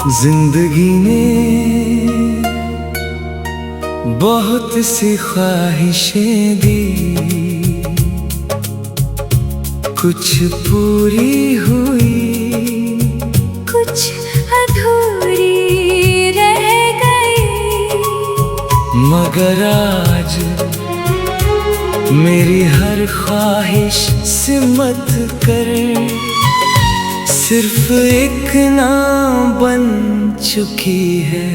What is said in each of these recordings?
जिंदगी ने बहुत सी ख्वाहिशें दी, कुछ पूरी हुई, कुछ अधूरी रह गई। मगर आज मेरी हर ख्वाहिश सिमट कर सिर्फ एक नाम बन चुकी है।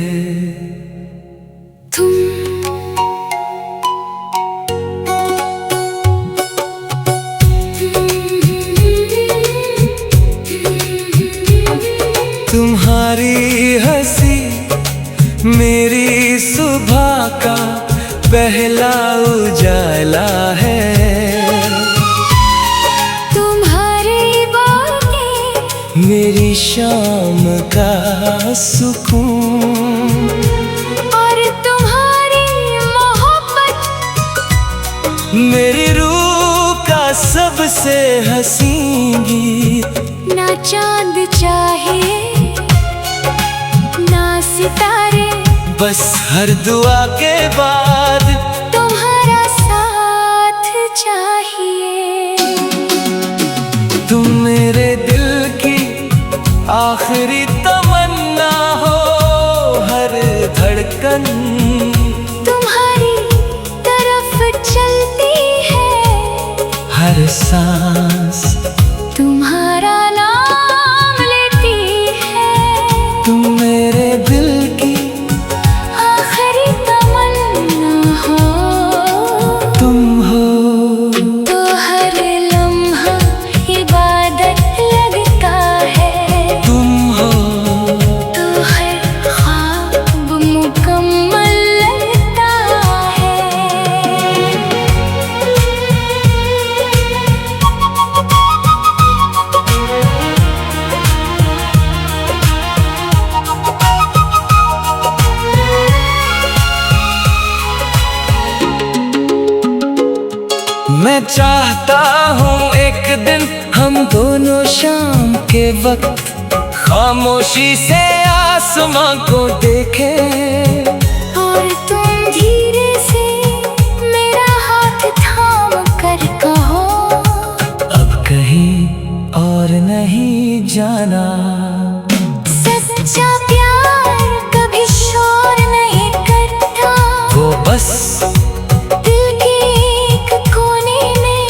तुम्हारी हंसी मेरी सुबह का पहला उजाला है। मेरी शाम का सुकून और तुम्हारी मोहब्बत मेरी रूह का सबसे हसीन गीत। ना चांद चाहिए ना सितारे, बस हर दुआ के बाद तुम्हारा साथ चाहिए। तुम मेरे दिल की आखिरी तमन्ना हो, हर धड़कन तुम्हारी तरफ चलती है, हर सांस तुम्हारा नाम लेती है। तुम मेरे दिल की आखिरी तमन्ना हो, तुम हो तो हर लम्हा इबादत लगता है। तुम हो तो हर ख्वाब मुकम्मल लगता है। मैं चाहता हूँ एक दिन हम दोनों शाम के वक्त खामोशी से आसमां को देखें, और तुम धीरे से मेरा हाथ थाम कर कहो, अब कहीं और नहीं जाना। सच्चा प्यार कभी शोर नहीं करता, वो बस दिल के एक कोने में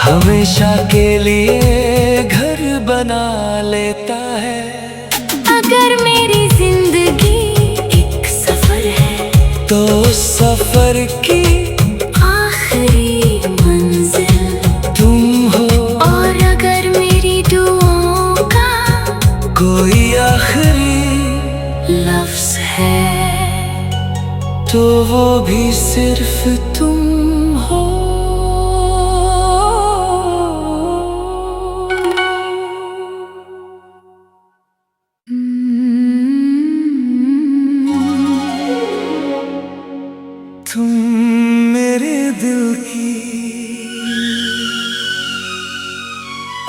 हमेशा के लिए घर बना लेता है। अगर मेरी जिंदगी एक सफर है, तो सफर की आखिरी मंजिल तुम हो, और अगर मेरी दुआओं का कोई आखिरी लफ्ज है, तो वो भी सिर्फ तुम हो। तुम मेरे दिल की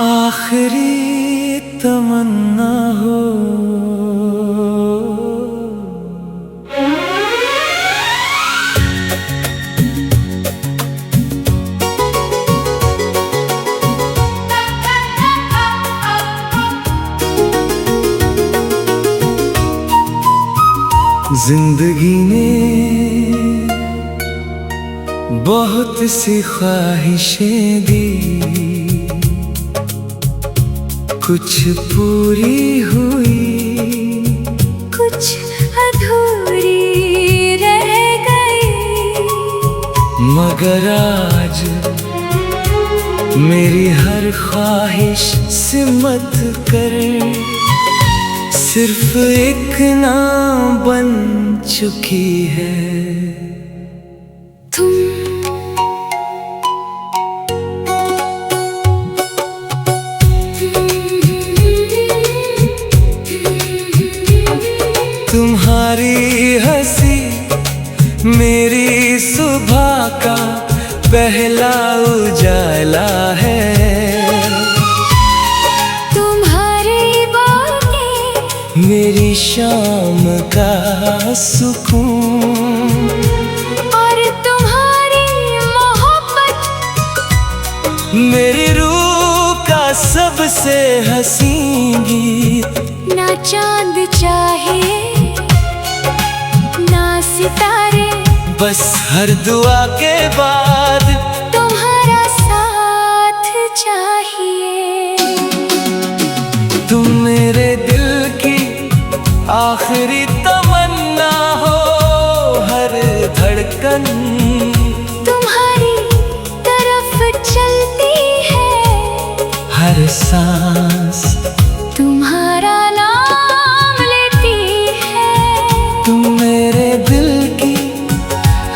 आखिरी तमन्ना हो। जिंदगी ने बहुत सी ख्वाहिशें दी, कुछ पूरी हुई, कुछ अधूरी रह गई। मगर आज मेरी हर ख्वाहिश सिमट कर सिर्फ एक नाम बन चुकी है। तुम्हारी हंसी मेरी सुबह का पहला उजाला है। मेरी शाम का सुकून। और तुम्हारी मोहब्बत मेरी रूह का सबसे हसीन गीत। ना चांद चाहे ना सितारे, बस हर दुआ के बाद तुम्हारा साथ चाहिए। तुम मेरे दिल की आखिरी तमन्ना हो, हर धड़कन तुम्हारी तरफ चलती है, हर सांस तुम्हारा नाम लेती है। तुम मेरे दिल की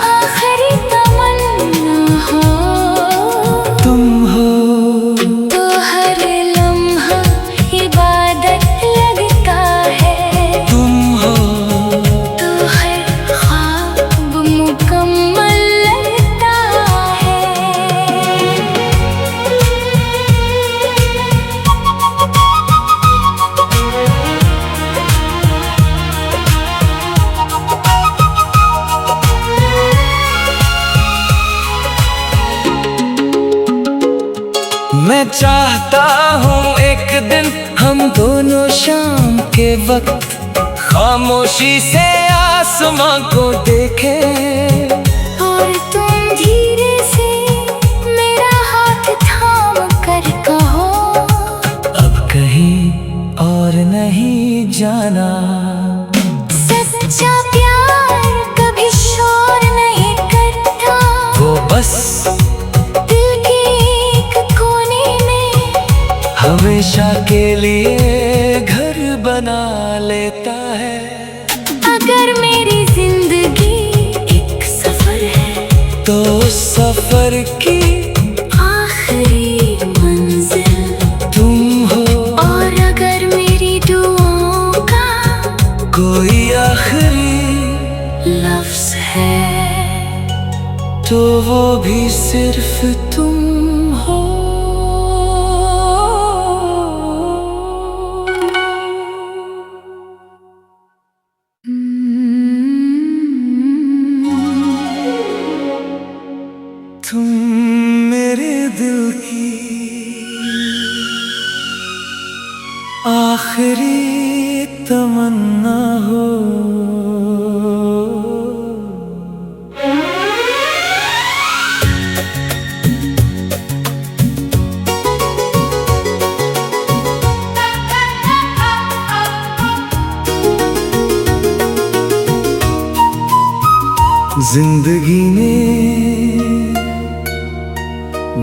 आखिरी तमन्ना हो, तुम हो। तो हर लम्हा इबादत लगता है। तुम हो तो हर ख्वाब मुकम्मल लगता है। मैं चाहता हूँ एक दिन हम दोनों शाम के वक्त खामोशी से आसमां को देखें। और तुम धीरे से मेरा हाथ थाम कर कहो, अब कहीं और नहीं जाना। सच्चा प्यार कभी शोर नहीं करता, वो बस दिल के एक कोने में हमेशा के लिए घर बना लेता है। अगर मेरी जिंदगी एक सफर है, तो सफर की आखिरी मंजिल तुम हो। और अगर मेरी दुआओं का कोई आखिरी लफ्ज है, तो वो भी सिर्फ तुम हो। तुम मेरे दिल की आखिरी तमन्ना हो। जिंदगी में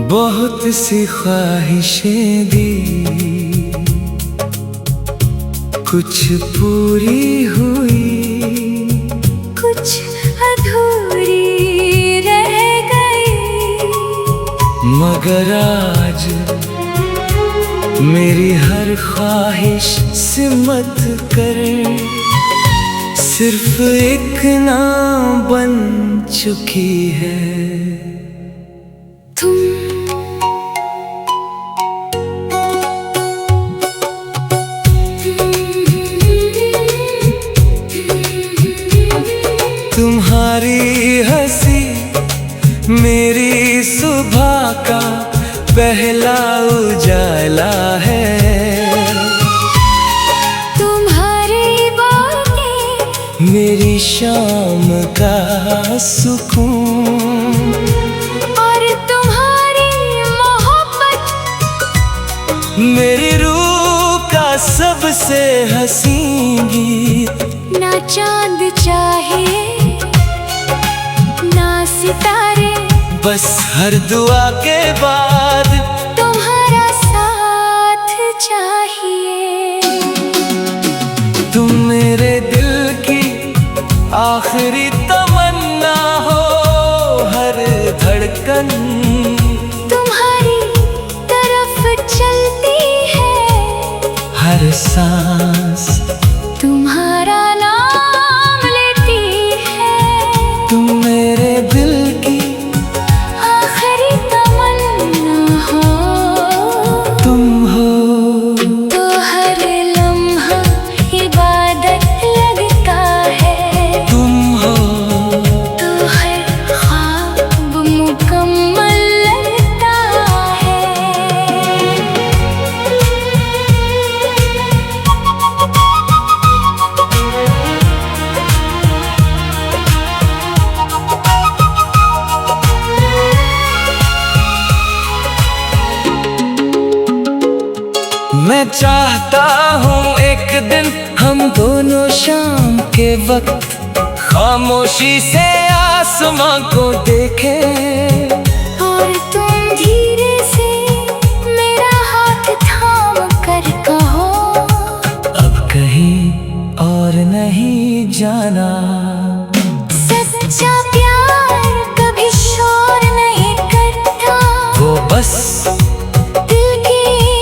बहुत सी ख्वाहिशें दी, कुछ पूरी हुई, कुछ अधूरी रह गई। मगर आज मेरी हर ख्वाहिश सिमट कर सिर्फ एक नाम बन चुकी है। तुम तुम्हारी हंसी मेरी सुबह का पहला उजाला है। मेरी शाम का सुकून। और तुम्हारी मोहब्बत मेरी रूह का सबसे हसीन गीत। ना चांद चाहे ना सितारे, बस हर दुआ के बाद तुम्हारा साथ चाहिए। तुम मेरे दिल की आखिरी तमन्ना हो, हर धड़कन तुम्हारी तरफ चलती है, हर सांस तुम्हारा नाम लेती है। तुम मेरे दिल की आखिरी तमन्ना हो, तुम हो। तो हर लम्हा इबादत हूँ एक दिन हम दोनों शाम के वक्त खामोशी से आसमां को देखें, और तुम धीरे से मेरा हाथ थाम कर कहो, अब कहीं और नहीं जाना। सच्चा प्यार कभी शोर नहीं करता, वो बस दिल के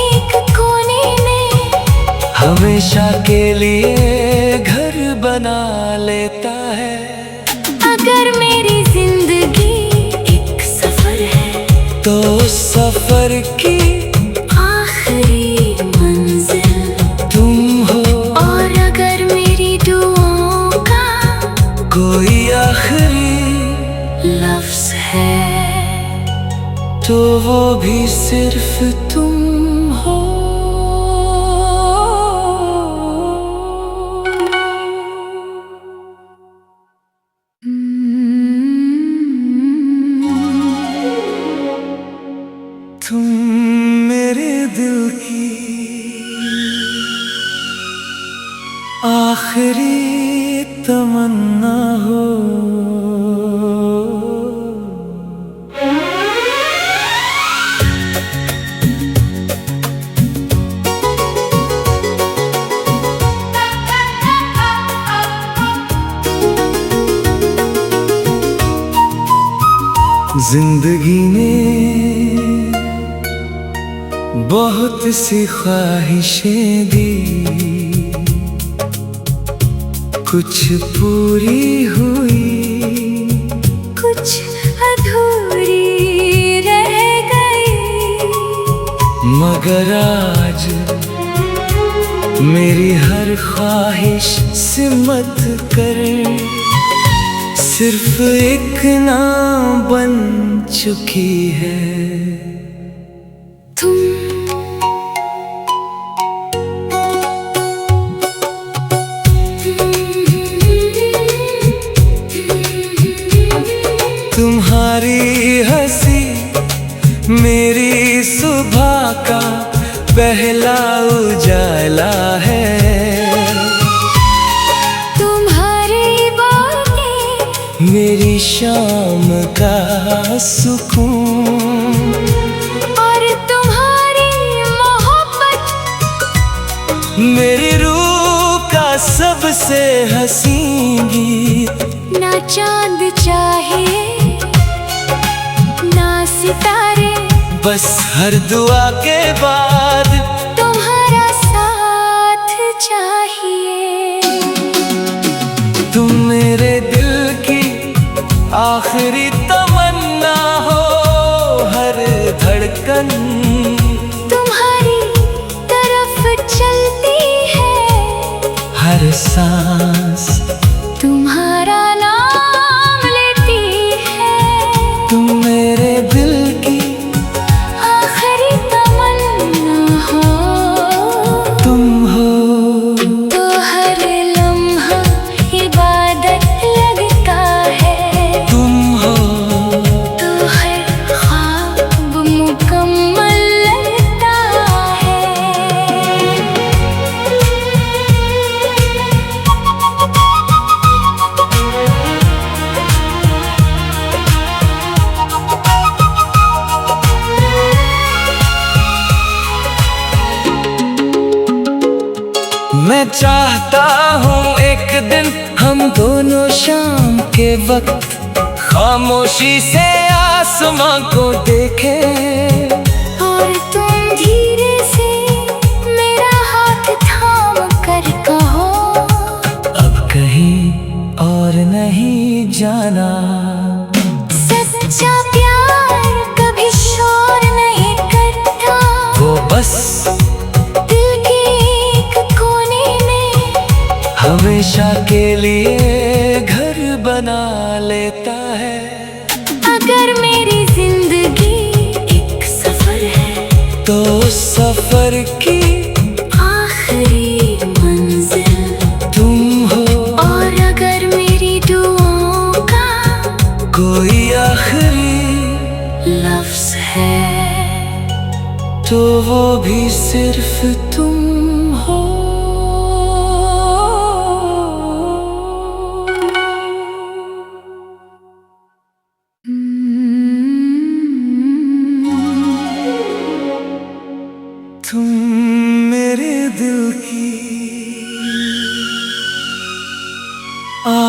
एक कोने में हमेशा के लिए घर बना लेता है। अगर मेरी जिंदगी एक सफर है, तो सफर की आखिरी मंजिल तुम हो, और अगर मेरी दुआओं का कोई आखिरी लफ्ज है, तो वो भी सिर्फ तुम हो। तुम मेरे दिल की आखिरी तमन्ना हो। जिंदगी में बहुत सी ख्वाहिशें दी, कुछ पूरी हुई, कुछ अधूरी रह गई, मगर आज मेरी हर ख्वाहिश सिमट कर सिर्फ एक नाम बन चुकी है। तुम्हारी हंसी मेरी सुबह का पहला उजाला है, मेरी शाम का सुकून, और तुम्हारी मोहब्बत मेरी रूह का सबसे हसीन गीत। ना चांद चाहिए ना सितारे, बस हर दुआ के बाद तुम्हारा साथ चाहिए। तुम मेरे दिल की आखिरी तमन्ना हो, हर धड़कन तुम्हारी तरफ चलती है, हर सांस तुम्हारा नाम लेती है। तुम मेरे दिल की आखिरी तमन्ना हो, तुम हो, तो हर लम्हा इबादत लगता है। तुम हो, तो हर ख्वाब मुकम्मल लगता है। मैं चाहता हूँ एक दिन हम दोनों शाम के वक्त खामोशी से आसमां को देखें, और तुम धीरे से मेरा हाथ थाम कर कहो, अब कहीं और नहीं जाना। सच्चा प्यार कभी शोर नहीं करता, वो बस दिल के एक कोने में हमेशा के लिए घर बना लेता है। अगर मेरी जिंदगी एक सफर है, तो सफर की आखिरी मंजिल तुम हो, और अगर मेरी दुआओं का कोई आखिरी लफ्ज है, तो वो भी सिर्फ तुम हो।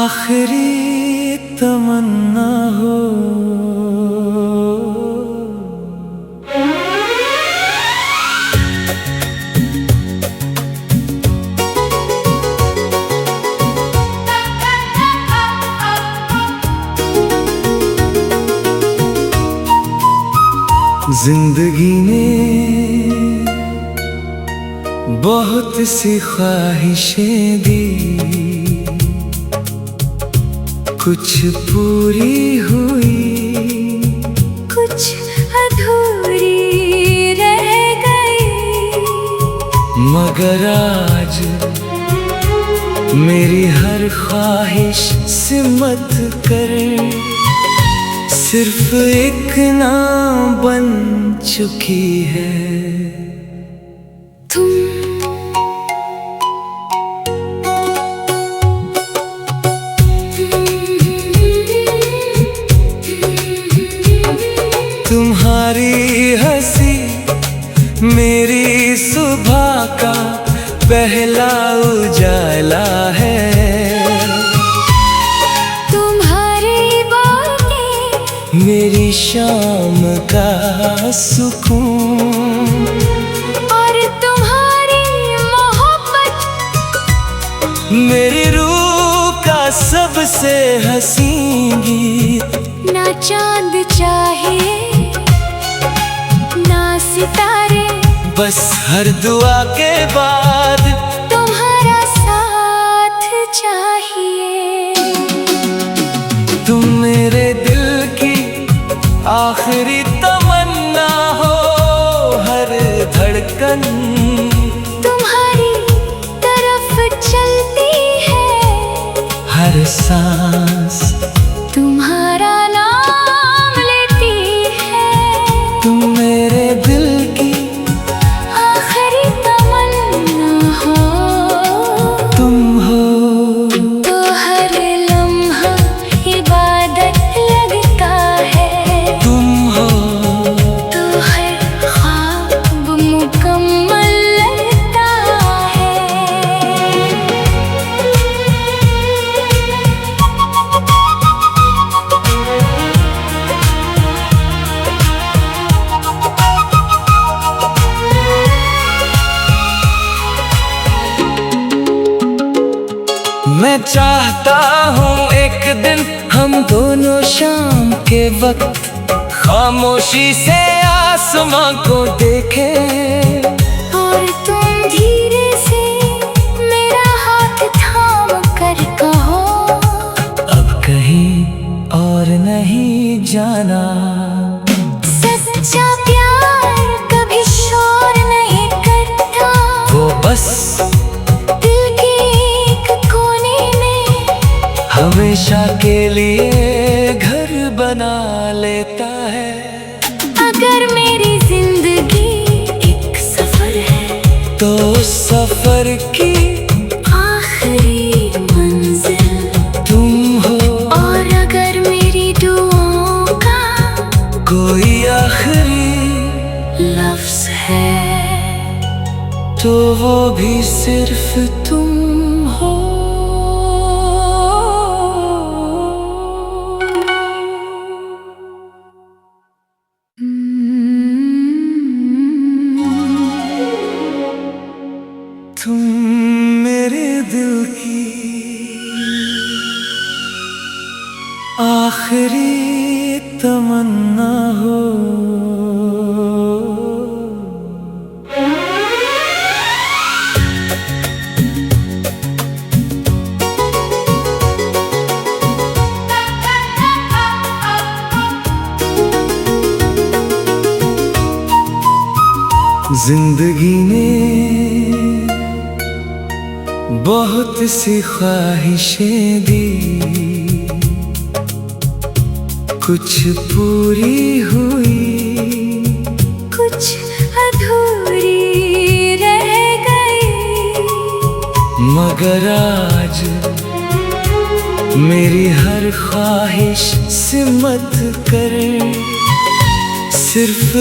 आखिरी तमन्ना हो। जिंदगी ने बहुत सी ख्वाहिशें दी, कुछ पूरी हुई, कुछ अधूरी रह गई। मगर आज मेरी हर ख्वाहिश सिमट कर सिर्फ एक नाम बन चुकी है। तुम्हारी हंसी मेरी सुबह का पहला उजाला है। तुम्हारी बातें मेरी शाम का सुकून, और तुम्हारी मोहब्बत मेरी रूह का सबसे हसीन गीत। ना चांद चाहिए ना सितारे, बस हर दुआ के बाद तुम्हारा साथ चाहिए। तुम मेरे दिल की आखिरी तमन्ना हो, हर धड़कन तुम्हारी तरफ चलती है, हर सांस तुम्हारा नाम लेती है। तुम मेरे दिल की आखिरी तमन्ना हो, तुम हो। तो हर लम्हा इबादत लगता है। तुम हो तो हर ख्वाब मुकम्मल लगता है। मैं चाहता हूँ एक दिन हम दोनों शाम के वक्त खामोशी से आसमां को देखें, और तुम धीरे से मेरा हाथ थाम कर कहो, अब कहीं और नहीं जाना। सच्चा प्यार कभी शोर नहीं करता, वो बस दिल के एक कोने में हमेशा के लिए घर बना लेता है। अगर मेरी जिंदगी एक सफर है, तो सफर की आखिरी मंजिल तुम हो। और अगर मेरी दुआओं का कोई आखिरी लफ्ज है, तो वो भी सिर्फ तुम हो। तुम मेरे दिल की आखिरी तमन्ना हो। जिंदगी ने बहुत सी ख्वाहिशें दी, कुछ पूरी हुई, कुछ अधूरी रह गई। मगर आज मेरी हर ख्वाहिश सिमट कर सिर्फ